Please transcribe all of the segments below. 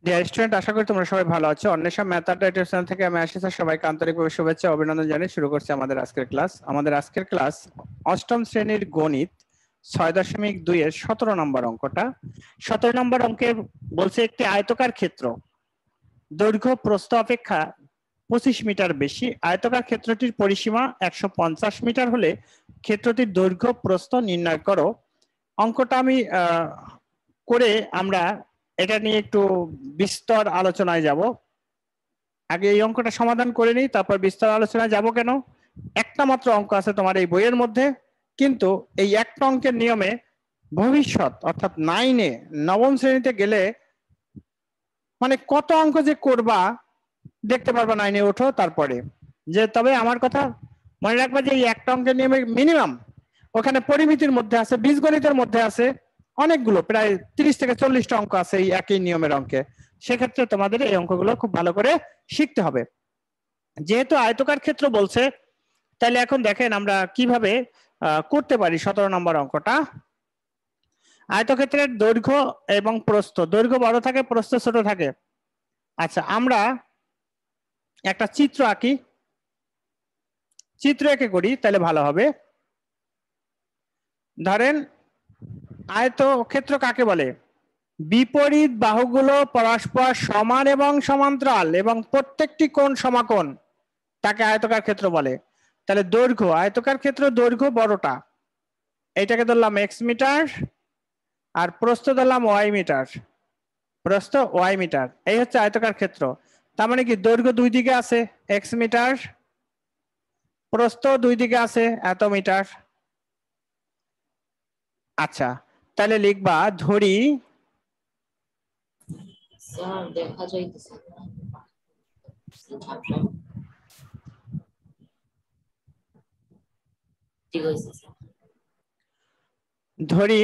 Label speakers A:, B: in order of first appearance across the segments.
A: Dear student, আশা করি তোমরা সবাই ভালো আছো। অন্বেষা ম্যাথ আড্ডা ইউটিউব চ্যানেল থেকে আমি আশিস সবাইকে আন্তরিকভাবে শুভেচ্ছা অভিনন্দন জানিয়ে শুরু করছি আমাদের আজকের ক্লাস। আমাদের আজকের ক্লাস অষ্টম শ্রেণীর গণিত 6.2 এর 17 নম্বর অঙ্কটা। 17 নম্বর অঙ্কে বলছে একটি আয়তকার ক্ষেত্র দৈর্ঘ্য প্রস্থ অপেক্ষা 25 মিটার বেশি। আয়তকার ক্ষেত্রটির পরিসীমা 150 মিটার হলে ক্ষেত্রটির দৈর্ঘ্য প্রস্থ নির্ণয় করো। অঙ্কটা আমি করে আমরা এটা নিয়ে একটু বিস্তর আলোচনায় যাব। আগে এই অঙ্কটা সমাধান করে নিই, তারপর বিস্তর আলোচনায় যাব। কেন? একটা মাত্র অঙ্ক আছে তোমার এই বইয়ের মধ্যে, কিন্তু এই একটা অঙ্কের নিয়মে ভবিষ্যৎ অর্থাৎ 9-এ নবম শ্রেণীতে গেলে মানে কত অঙ্ক যে করবা দেখতে পারবা 9-এ ওঠো তারপরে যে। তবে আমার কথা মনে রাখবা যে এই একটা অঙ্কের নিয়মে মিনিমাম ওখানে পরিমিতির মধ্যে আছে, বীজগণিতের মধ্যে আছে অনেকগুলো, প্রায় 30 থেকে 40টা অঙ্ক আছে এই একই নিয়মের অঙ্কে। সেক্ষেত্রে তোমাদের এই অঙ্কগুলো খুব ভালো করে শিখতে হবে। যেহেতু আয়তকার ক্ষেত্র বলছে, তাহলে এখন দেখেন আমরা কিভাবে করতে পারি 17 নম্বর অঙ্কটা। আয়তক্ষেত্রের দৈর্ঘ্য এবং প্রস্থ, দৈর্ঘ্য বড় থাকে, প্রস্থ ছোট থাকে। আচ্ছা, আমরা একটা চিত্র আঁকি, চিত্র এঁকে করি তাহলে ভালো হবে। ধরেন আয়তক্ষেত্র কাকে বলে? বিপরীত বাহুগুলো পরস্পর সমান এবং সমান্তরাল এবং প্রত্যেকটি কোণ সমাকোণ, তাকে আয়তকার ক্ষেত্র বলে। তাহলে দৈর্ঘ্য, আয়তকার ক্ষেত্র দৈর্ঘ্য বড়টা, এইটাকে ধরলাম এক্স মিটার, আর প্রস্থ ধরলাম ওয়াই মিটার, প্রস্থ ওয়াই মিটার। এই হচ্ছে আয়তকার ক্ষেত্র। তার মানে কি দৈর্ঘ্য দুই দিকে আছে এক্স মিটার, প্রস্থ দুই দিকে আছে এত মিটার। আচ্ছা, তাহলে লিখবা ধরি
B: দেখা যাইতেছে
A: ধরি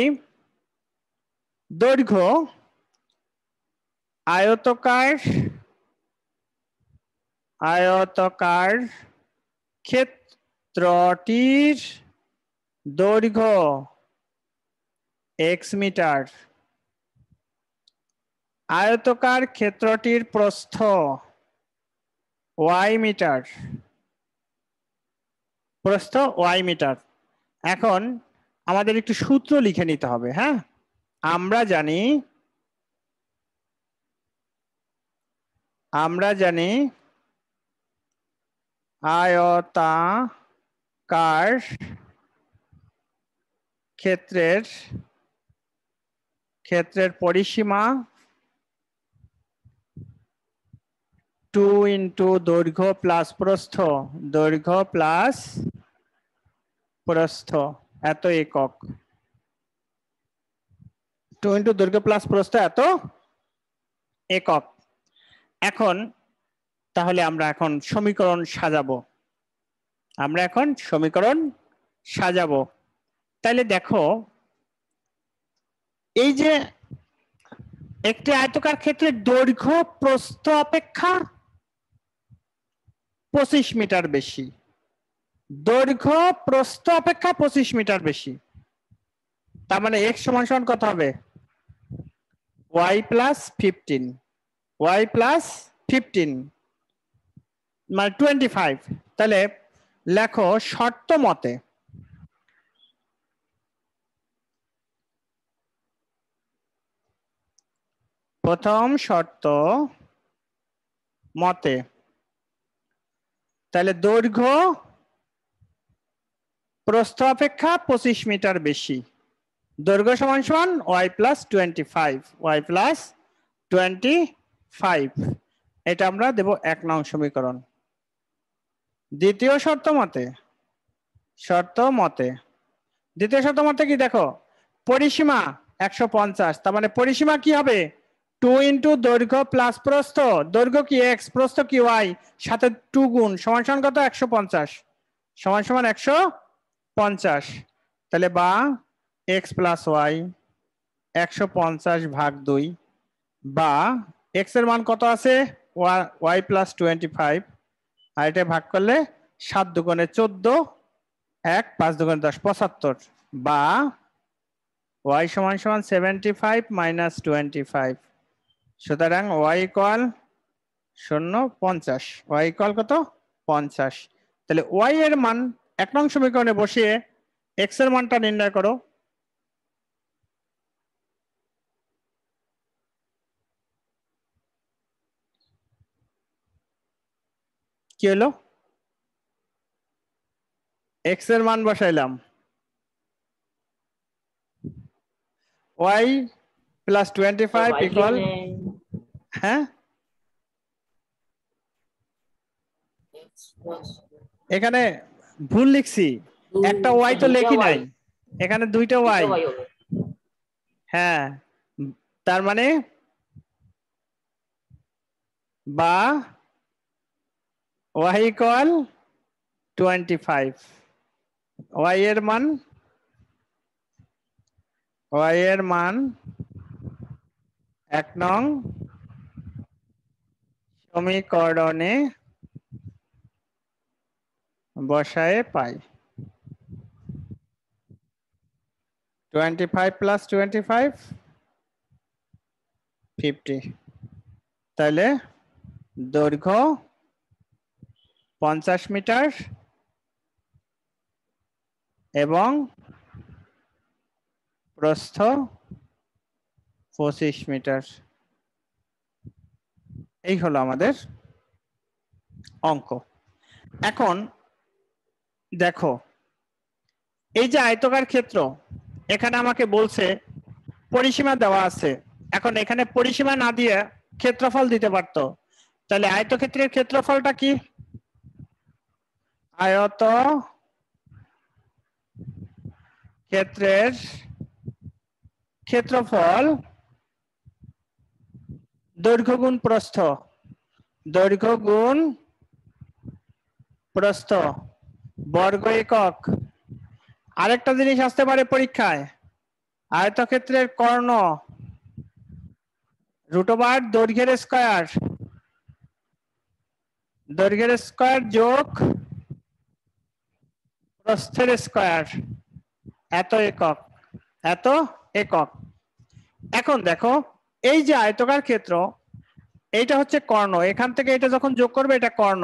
A: দৈর্ঘ্য আয়তকার ক্ষেত্রটির দৈর্ঘ্য এক্স মিটার, আয়তকার ক্ষেত্রটির প্রস্থ ওয়াই মিটার, প্রস্থ ওয়াই মিটার। এখন আমাদের একটু সূত্র লিখে নিতে হবে। হ্যাঁ, আমরা জানি আয়তাকার ক্ষেত্রের পরিসীমা 2 ইন্টু দৈর্ঘ্য প্লাস প্রস্থ, দৈর্ঘ্য প্লাস প্রস্থ এত একক, 2 ইন্টু দৈর্ঘ্য প্লাস প্রস্থ এত একক। এখন তাহলে আমরা এখন সমীকরণ সাজাবো। তাহলে দেখো, এই যে একটি আয়তকার ক্ষেত্রের দৈর্ঘ্য প্রস্থ অপেক্ষা 25 মিটার বেশি, দৈর্ঘ্য প্রস্থ অপেক্ষা 25 মিটার বেশি। তার মানে x সমান সমান কত হবে? y প্লাস 15, y প্লাস 15 মানে 25। তাহলে লেখো শর্ত মতে প্রথম শর্ত মতে, তাহলে দৈর্ঘ্য প্রস্থ অপেক্ষা 25 মিটার বেশি, দৈর্ঘ্য সমান সমান y প্লাস 25, y প্লাস 25। এটা আমরা দেব 1 নং সমীকরণ। দ্বিতীয় শর্ত মতে কি দেখো, পরিসীমা 150, তার মানে পরিসীমা কি হবে? 2 ইন্টু দৈর্ঘ্য প্লাস প্রস্থ, দৈর্ঘ্য কি এক্স, প্রস্থ কি ওয়াই, সাথে 2 গুণ সমান সমান কত? 150 সমান সমান 150। তাহলে বা এক্স প্লাস ওয়াই 150 ভাগ 2, বা এক্স এর মান কত আছে? ওয়াই প্লাস 25, আর এটা ভাগ করলে 7 দুগুণে 14, 1 5 দুগুণে 10 75, বা y সমান সমান 75 মাইনাস 25 সুতরাং y ইকুয়াল 0 50, y ইকুয়াল কত 50। তাহলে y এর মান 1 নং সমীকরণে বসিয়ে x এর মানটা নির্ণয় করো। কি হলো, x এর মান বসাইলাম, y প্লাস 25 ইকুয়াল, হ্যাঁ এখানে ভুল লিখছি, একটা y তো লেখি নাই, এখানে দুইটা y। হ্যাঁ, তার মানে বা y ইকুয়াল 25, y এর মান এক নং সমীকরণে বসায়ে পাই 25 প্লাস 25 50। তাহলে দৈর্ঘ্য 50 মিটার এবং প্রস্থ 25 মিটার। এই হলো আমাদের অঙ্ক। এখন দেখো, এই যে আয়তকার ক্ষেত্র, এখানে আমাকে বলছে পরিসীমা দেওয়া আছে, এখন এখানে পরিসীমা না দিয়ে ক্ষেত্রফল দিতে পারতো, তাহলে আয়তক্ষেত্রের ক্ষেত্রফলটা কি? আয়ত ক্ষেত্রের ক্ষেত্রফল দৈর্ঘ্য গুণ প্রস্থ, দৈর্ঘ্য গুণ প্রস্থ বর্গ একক। আরেকটা জিনিস আসতে পারে পরীক্ষায়, আয়তক্ষেত্রের কর্ণ √, দৈর্ঘ্যের স্কয়ার, দৈর্ঘ্যের স্কয়ার যোগ প্রস্থের স্কয়ার, এত একক, এত একক। এখন দেখো, এই যে আয়তকার ক্ষেত্র, এইটা হচ্ছে কর্ণ, এখান থেকে এটা যখন যোগ করবে এটা কর্ণ,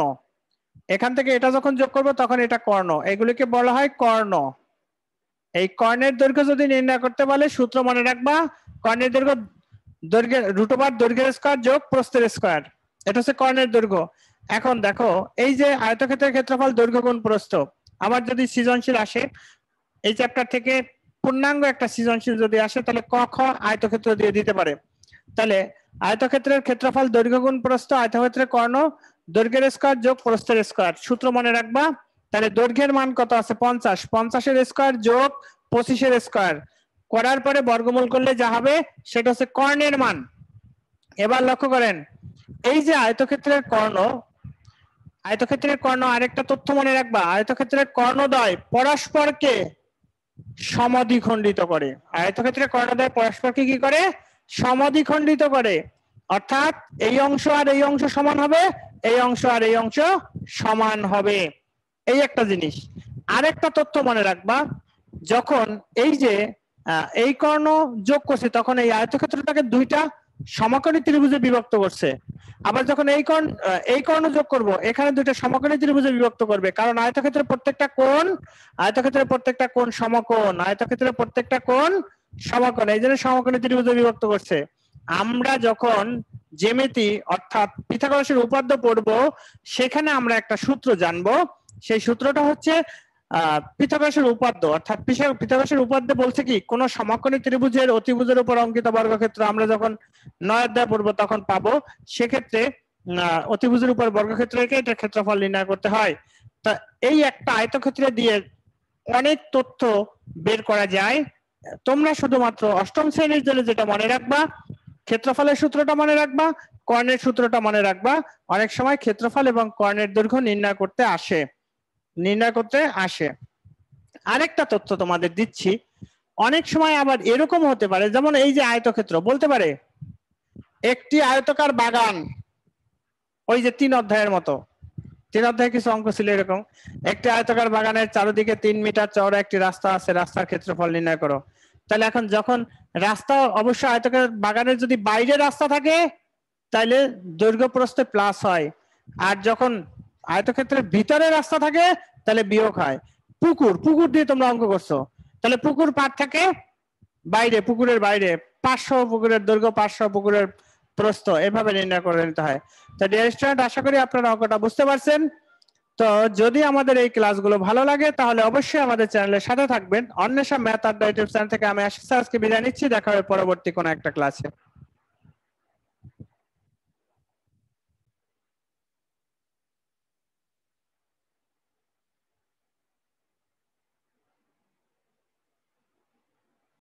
A: এখান থেকে এটা যখন যোগ করবে তখন এটা কর্ণ, এগুলিকে বলা হয় কর্ণ। এই কর্ণের দৈর্ঘ্য যদি নির্ণয় করতে বলে সূত্র মনে রাখবা, কর্ণের দৈর্ঘ্য দৈর্ঘ্যের √, দৈর্ঘ্যের স্কয়ার যোগ প্রস্থের স্কয়ার, এটা হচ্ছে কর্ণের দৈর্ঘ্য। এখন দেখো, এই যে আয়তক্ষেত্রের ক্ষেত্রফল দৈর্ঘ্য গুণ প্রস্থ, আমার যদি সৃজনশীল আসে এই চ্যাপ্টার থেকে, পূর্ণাঙ্গ একটা সৃজনশীল যদি আসে, তাহলে ক খ আয়তক্ষেত্র দিয়ে দিতে পারে। তাহলে আয়তক্ষেত্রের ক্ষেত্রফল দৈর্ঘ্য গুণ প্রস্থ, আয়তক্ষেত্রের কর্ণ দৈর্ঘ্যের স্কয়ার যোগ প্রস্থের স্কয়ার, সূত্র মনে রাখবা। তাহলে দৈর্ঘ্যের মান কত আছে 50, 50 এর স্কয়ার যোগ 25 এর স্কয়ার করার পরে বর্গমূল করলে যা হবে সেটা হচ্ছে কর্ণের মান। এবার লক্ষ্য করেন, এই যে আয়তক্ষেত্রের কর্ণ, আয়তক্ষেত্রের কর্ণ আরেকটা তথ্য মনে রাখবা, আয়তক্ষেত্রের কর্ণদ্বয় পরস্পরকে সমদ্বিখণ্ডিত করে, আয়তক্ষেত্রের কর্ণদ্বয় পরস্পরকে কি করে? সমদ্বিখণ্ডিত করে। অর্থাৎ এই অংশ আর এই অংশ সমান হবে, এই অংশ আর এই অংশ সমান হবে, এই একটা জিনিস। আরেকটা তথ্য মনে রাখবা, যখন এই যে এই কর্ণ যোগ করছে তখন এই আয়তক্ষেত্রটাকে দুইটা সমকোণী ত্রিভুজে বিভক্ত করছে, আবার যখন এই কর্ণ যোগ করব এখানে দুইটা সমকোণী ত্রিভুজে বিভক্ত করবে, কারণ আয়তক্ষেত্রের প্রত্যেকটা কোণ সমকোণ, আয়তক্ষেত্রের প্রত্যেকটা কোণ সমকোণ, এই জন্য সমকোণী ত্রিভুজে বিভক্ত করছে। আমরা যখন জ্যামিতি অর্থাৎ পিথাগোরাসের উপপাদ্য পড়বো, সেখানে আমরা একটা সূত্র জানবো, সেই সূত্রটা হচ্ছে পিথাগোরাসের উপপাদ্য। অর্থাৎ পিথাগোরাসের উপপাদ্য বলছে কি, কোন সমকোণী ত্রিভুজের অতিভুজের উপর অঙ্কিত বর্গক্ষেত্র আমরা যখন 9 অধ্যায় পড়বো তখন পাবো, সেক্ষেত্রে অতিভুজের উপর বর্গক্ষেত্র রেখে এটার ক্ষেত্রফল নির্ণয় করতে হয়। তা এই একটা আয়তক্ষেত্র দিয়ে অনেক তথ্য বের করা যায়। তোমরা শুধুমাত্র অষ্টম শ্রেণীর জন্য যেটা মনে রাখবা, ক্ষেত্রফলের সূত্রটা মনে রাখবা, কর্ণের সূত্রটা মনে রাখবা। অনেক সময় ক্ষেত্রফল এবং কর্ণের দৈর্ঘ্য নির্ণয় করতে আসে। আরেকটা তথ্য তোমাদের দিচ্ছি, অনেক সময় আবার এরকম হতে পারে, যেমন এই যে আয়তক্ষেত্র, বলতে পারে একটি আয়তকার বাগান, ওই যে 3 অধ্যায়ের মতো, 3 অধ্যায়ে কিছু অঙ্ক ছিল এরকম, একটি আয়তকার বাগানের চারদিকে 3 মিটার চওড়া একটি রাস্তা আছে, রাস্তার ক্ষেত্রফল নির্ণয় করো। তাহলে এখন যখন রাস্তা, অবশ্যই আয়তকার বাগানের যদি বাইরে রাস্তা থাকে তাইলে দৈর্ঘ্য প্রস্থে প্লাস হয়, আর যখন আয়তক্ষেত্রের ভিতরে রাস্তা থাকে তাহলে বিয়োগ হয়। পুকুর, পুকুর দিয়ে তোমরা অঙ্ক করছো, তাহলে পুকুর পার থেকে বাইরে, পুকুরের বাইরে 500 পুকুরের দৈর্ঘ্য, 500 পুকুরের প্রস্থ, এভাবে নির্ণয় করে নিতে হয়। তো ডিয়ার স্টুডেন্ট, আশা করি আপনারা অঙ্কটা বুঝতে পারছেন। তো যদি আমাদের এই ক্লাসগুলো ভালো লাগে তাহলে অবশ্যই আমাদের চ্যানেলের সাথে থাকবেন। অন্বেষা ম্যাথ আড্ডা ইউটিউব চ্যানেল থেকে আমি আশিস আজকে বিদায় নিচ্ছি। দেখা হবে পরবর্তী কোনো একটা ক্লাসে।